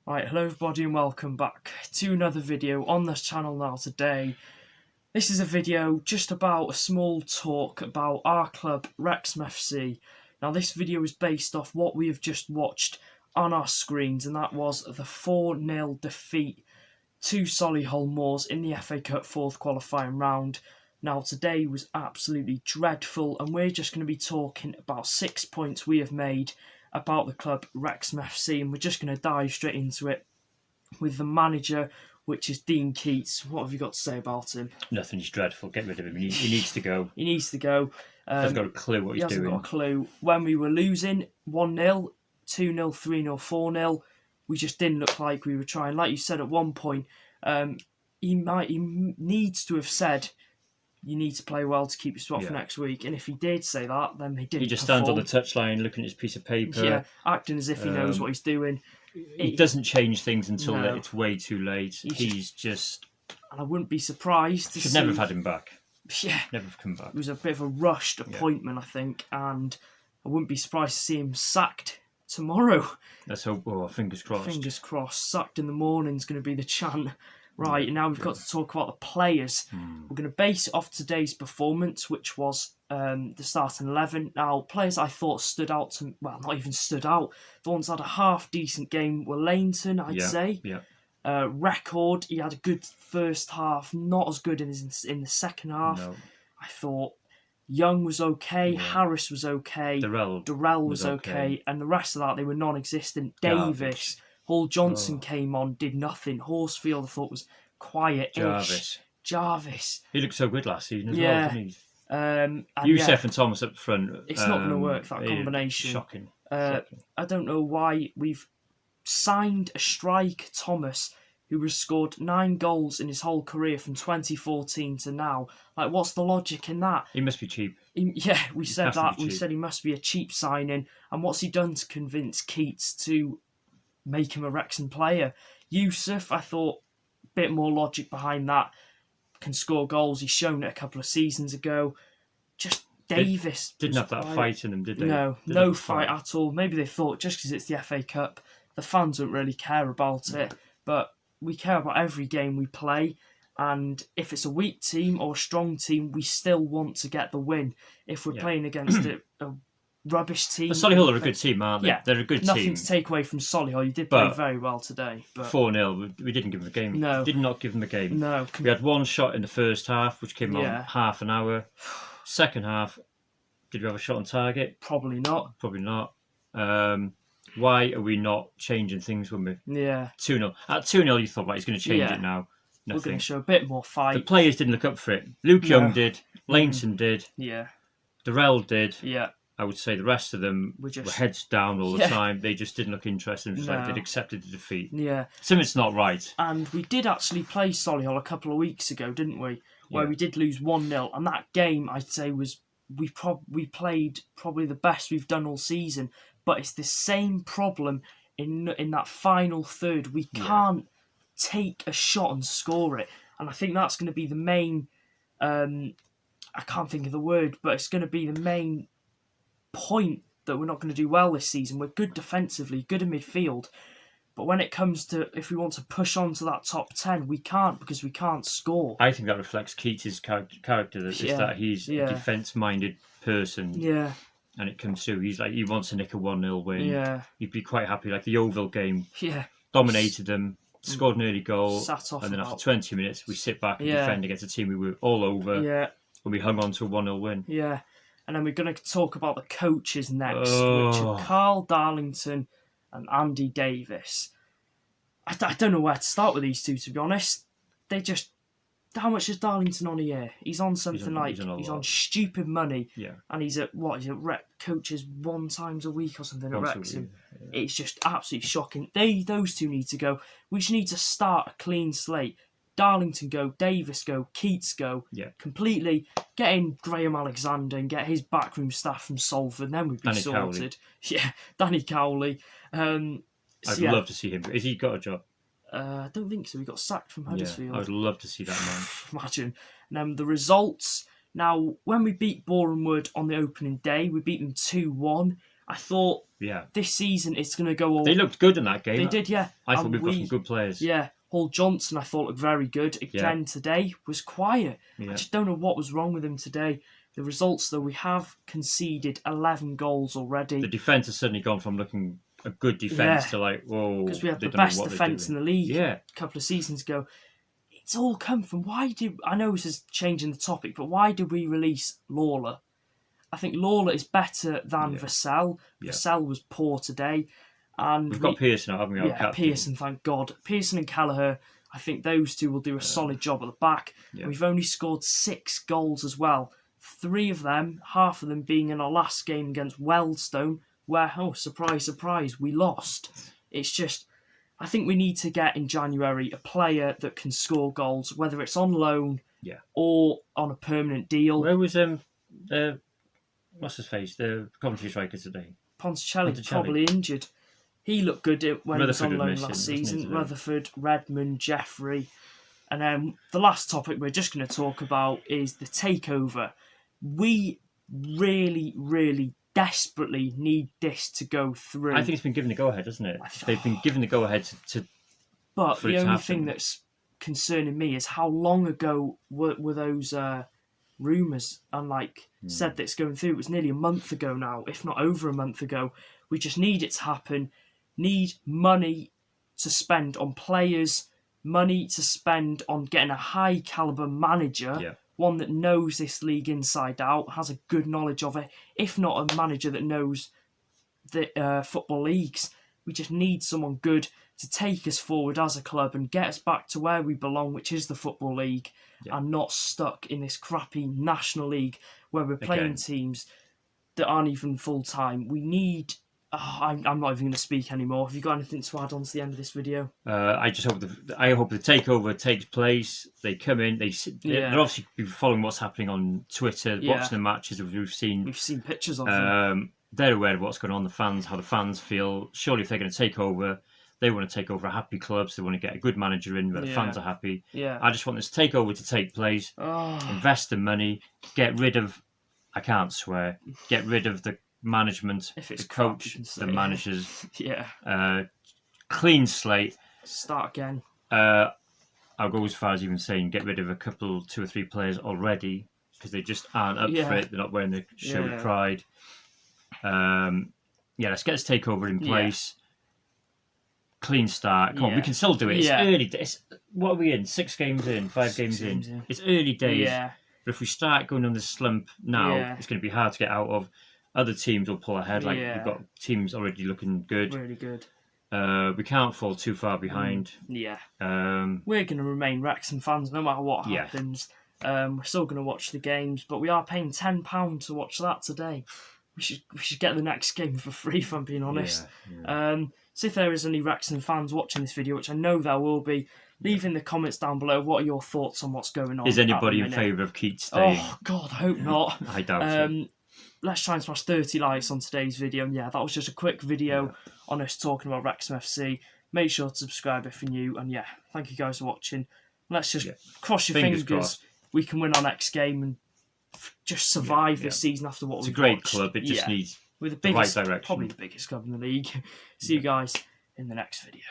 Right, hello everybody and welcome back to another video on this channel now today. This is a video just about a small talk about our club, Wrexham FC. Now this video is based off what we have just watched on our screens, and that was the 4-0 defeat to Solihull Moors in the FA Cup 4th qualifying round. Now today was absolutely dreadful, and we're just going to be talking about 6 points we have made about the club Wrexham FC, and we're just going to dive straight into it with the manager, which is Dean Keats. What have you got to say about him? Nothing. He's dreadful. Get rid of him. He needs to go. He needs to go. Hasn't got a clue what he's doing. He hasn't got a clue. When we were losing 1-0, 2-0, 3-0, 4-0, we just didn't look like we were trying. Like you said at one point, he needs to have said, you need to play well to keep your spot for next week. And if he did say that, then he didn't. He just stands on the touchline looking at his piece of paper. Yeah, acting as if he knows what he's doing. He doesn't change things until it's way too late. He's just... And I wouldn't be surprised to see... Should never have had him back. Yeah. Never have come back. It was a bit of a rushed appointment, I think. And I wouldn't be surprised to see him sacked tomorrow. Let's hope. Oh, fingers crossed. Fingers crossed. Sacked in the morning is going to be the chant. Right, and now we've got to talk about the players. We're going to base it off today's performance, which was the starting 11. Now, players I thought stood out to... Well, not even stood out. The ones that had a half-decent game were Lainton, I'd say. Yeah. Record, he had a good first half, not as good in the second half. No. I thought Young was okay, Harris was okay, Durrell was okay, and the rest of that, they were non-existent. Davis... Hall Johnson came on, did nothing. Horsfield, I thought, was quiet-ish. Jarvis. He looked so good last season as well, didn't he? Youssef and Thomas up front. It's not going to work, that combination. Shocking. I don't know why we've signed a striker, Thomas, who has scored 9 goals in his whole career from 2014 to now. Like, what's the logic in that? He must be cheap. We said that. We said he must be a cheap signing. And what's he done to convince Keats to make him a Wrexham player? Youssef, I thought, a bit more logic behind that. Can score goals. He's shown it a couple of seasons ago. Just Davis. Didn't have that fight in them, did they? No fight at all. Maybe they thought just because it's the FA Cup, the fans don't really care about it. But we care about every game we play. And if it's a weak team or a strong team, we still want to get the win. If we're playing against a rubbish team. But Solihull are a good team, aren't they? Yeah, they're a good team. Nothing to take away from Solihull. You did play very well today. 4-0, we didn't give them a game. No. Did not give them a game. No. We had one shot in the first half, which came on half an hour. Second half, did we have a shot on target? Probably not. Probably not. Why are we not changing things when we're 2-0? At 2-0, you thought, right, he's going to change it now. Nothing. We're going to show a bit more fight. The players didn't look up for it. Luke Young did. Lainton did. Yeah. Durrell did. Yeah. I would say the rest of them were heads down all the time. They just didn't look interested. Like they'd accepted the defeat. Yeah. Something's not right. And we did actually play Solihull a couple of weeks ago, didn't we? Where we did lose 1-0. And that game, I'd say, was we played probably the best we've done all season. But it's the same problem in that final third. We can't take a shot and score it. And I think that's going to be the main... I can't think of the word, but it's going to be the main point that we're not going to do well this season. We're good defensively, good in midfield, but when it comes to if we want to push on to that top 10, we can't because we can't score. I think that reflects Keats' character, is that he's a defence-minded person. Yeah. And it comes through. He's like, he wants to nick a 1-0 win. Yeah. He'd be quite happy, like the Yeovil game. Yeah. Dominated them, scored an early goal, sat off and then after 20 minutes, we sit back and defend against a team we were all over. Yeah. And we hung on to a 1-0 win. Yeah. And then we're going to talk about the coaches next, which are Carl Darlington and Andy Davis. I don't know where to start with these two, to be honest. They just... How much is Darlington on a year? He's on something he's on stupid money. Yeah. And he's at, coaches 1 time a week or something at Wrexham. Yeah. It's just absolutely shocking. Those two need to go. We just need to start a clean slate. Darlington go, Davis go, Keats go, completely get in Graham Alexander and get his backroom staff from Salford, then we'd be sorted. Cowley. Yeah, Danny Cowley. I'd love to see him. Has he got a job? I don't think so. He got sacked from Huddersfield. I would love to see that man. Imagine. And the results. Now, when we beat Boreham Wood on the opening day, we beat them 2-1. I thought this season it's going to go all... They looked good in that game. They did, yeah. I thought we've got some good players. Yeah. Hall Johnson, I thought, looked very good. Again, today was quiet. I just don't know what was wrong with him today. The results, though, we have conceded 11 goals already. The defence has suddenly gone from looking a good defence to like, whoa. Because we had the best defence in the league a couple of seasons ago. It's all come from I know this is changing the topic, but why did we release Lawler? I think Lawler is better than Vassell. Vassell was poor today. And we've got Pearson, haven't we? Pearson, thank God. Pearson and Callagher, I think those two will do a solid job at the back. We've only scored 6 goals as well. 3 of them, half of them being in our last game against Weldstone, where, surprise, surprise, we lost. It's just, I think we need to get in January a player that can score goals, whether it's on loan or on a permanent deal. Where was what's his face, the Coventry striker today? Ponticelli, probably injured. He looked good when he was on loan last season. Rutherford, Redmond, Jeffrey. And then the last topic we're just going to talk about is the takeover. We really, really desperately need this to go through. I think it's been given the go-ahead, hasn't it? They've been given the go-ahead to But the only thing that's concerning me is how long ago were those rumours and said that it's going through. It was nearly a month ago now, if not over a month ago. We just need it to happen. Need money to spend on players, money to spend on getting a high caliber manager, one that knows this league inside out, has a good knowledge of it, if not a manager that knows the football leagues. We just need someone good to take us forward as a club and get us back to where we belong, which is the Football League, and not stuck in this crappy National League where we're playing teams that aren't even full-time. We need... I'm not even going to speak anymore. Have you got anything to add on to the end of this video? I hope the takeover takes place. They come in. They're obviously following what's happening on Twitter, watching the matches. We've seen pictures of them. They're aware of what's going on. The fans, how the fans feel. Surely, if they're going to take over, they want to take over a happy club. So they want to get a good manager in where the fans are happy. Yeah. I just want this takeover to take place. Invest the money. Get rid of. I can't swear. Get rid of the management, if it's the coach, the managers. Clean slate. Start again. I'll go as far as even saying get rid of a couple, 2 or 3 players already because they just aren't up for it. They're not wearing the shirt with pride. Let's get this takeover in place. Clean start. Come on, we can still do it. It's early days. What are we in? 6 games in, 5 games in. It's early days. Yeah. But if we start going on this slump now, it's going to be hard to get out of. Other teams will pull ahead. We've got teams already looking good. Really good. We can't fall too far behind. We're going to remain Wrexham fans no matter what happens. We're still going to watch the games, but we are paying £10 to watch that today. We should get the next game for free, if I'm being honest. So if there is any Wrexham fans watching this video, which I know there will be, leave in the comments down below what are your thoughts on what's going on. Is anybody in favour of Keats staying? Oh, God, I hope not. I doubt it. Let's try and smash 30 likes on today's video. And that was just a quick video on us talking about Wrexham FC. Make sure to subscribe if you're new. And thank you guys for watching. Let's just cross your fingers. We can win our next game and just survive this season after what we've watched. It's a great club. It just needs the right direction. Probably the biggest club in the league. See you guys in the next video.